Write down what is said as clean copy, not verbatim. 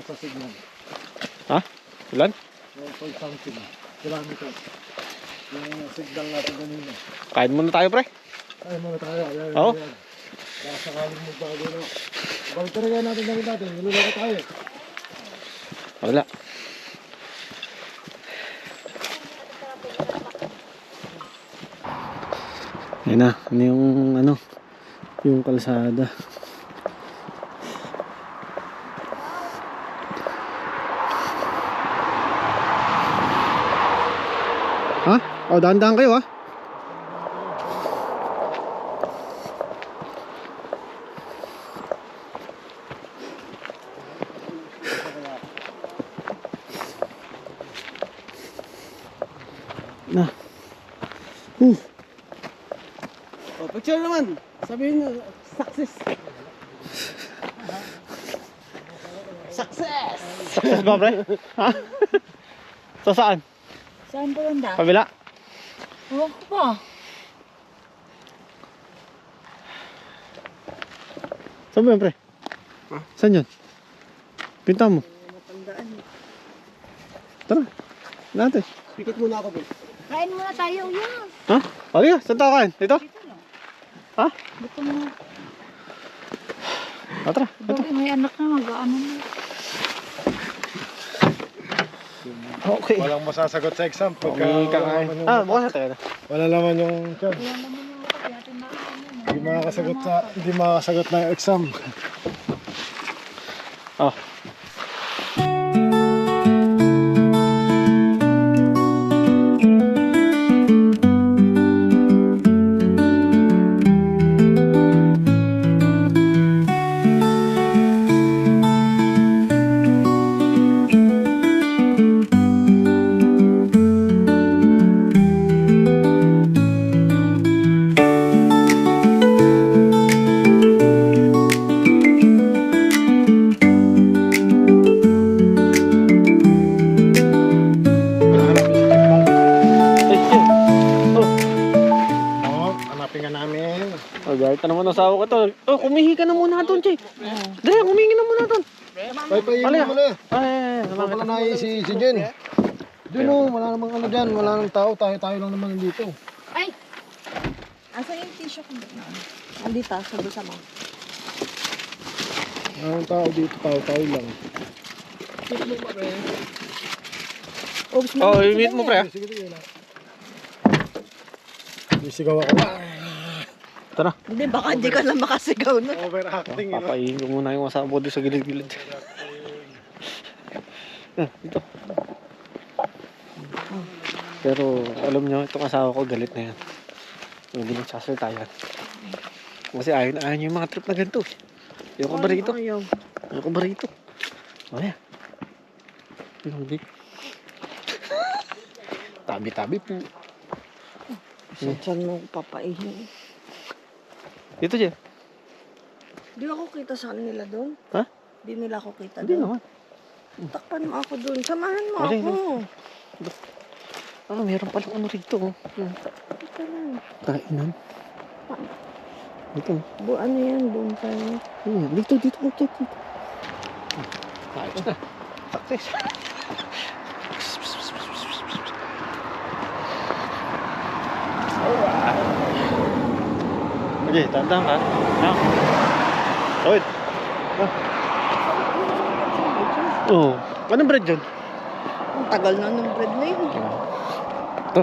Sa signal. Ha? Ilan? 12 something kilometers. Yung signal natin kanina. Kain muna tayo, pre. Ay, mga tayo. Ayan, Oo. ayan. Kaya sakaling magbago na. Balik talaga natin damit natin. Niluloko tayo. Wala. Yan na. Ano yung ano? Yung kalsada. Ha? Oh, dahan-dahan kayo ha. Na. Oh, picture naman. Sabihin nyo, success. Success! Success ba, pre? Ha? So saan? Saan ba banda? Kabila? Huwag ko pa. Saan ba yun, pre? Saan yun? Pinta mo. Matandaan. Tara. Natin. Pikit muna ako, bro. Kain muna tayo, yan. Ha? Halika, saan tayo kain? Dito? Ha? Dito mo. Ah, tara. Bakit may anak na mag-ano na. Okay. Walang masasagot sa exam. Pagka Kakain. Ah, bukas na tayo. wala naman yung tiyan. Wala naman yung kaya tinakain Hindi makakasagot ng exam. Oh. Hanapin ka namin. Oh, guys, naman ang asawa ko to. Oh, kumihi ka na muna doon, Che. Dali, kumihi na muna doon. Paypayin mo muna. Ay, Wala na si Jen. Doon o, wala namang ano dyan. Wala nang tao. Tayo lang naman nandito. Ay! Asa yung tissue ko? Andito, sabi sa mga. Wala nang tao dito. Tayo lang. Oops, Oh, i-meet mo, pre. Sige, sige. Isigaw ako. Tara. Hindi, baka hindi ka lang makasigaw na. Overacting. Papahihin ko muna yung asawa ko doon sa gilid-gilid. Dito. Pero alam nyo, itong asawa ko galit na yan. Hindi nagsasalita yan. Kasi ayaw niya yung mga trip na ganito. Ayoko ba rito? Ayoko ba rito? Maya. Hindi. Tabi-tabi po. Saan mo papaihin? Dito dyan. Di ako kita sa nila doon. Ha? Di nila ako kita Hindi doon. naman. Takpan mo ako doon. Samahan mo Wala, ako. Ah, meron palang ano rito. Dito lang. Kainan. Dito. Ano yan? Doon tayo. Dito. Ayos na. Success. Okay, tandang ka. Ha? Oy. Oh, anong bread yun? Ang tagal na ng bread na yun. Ito.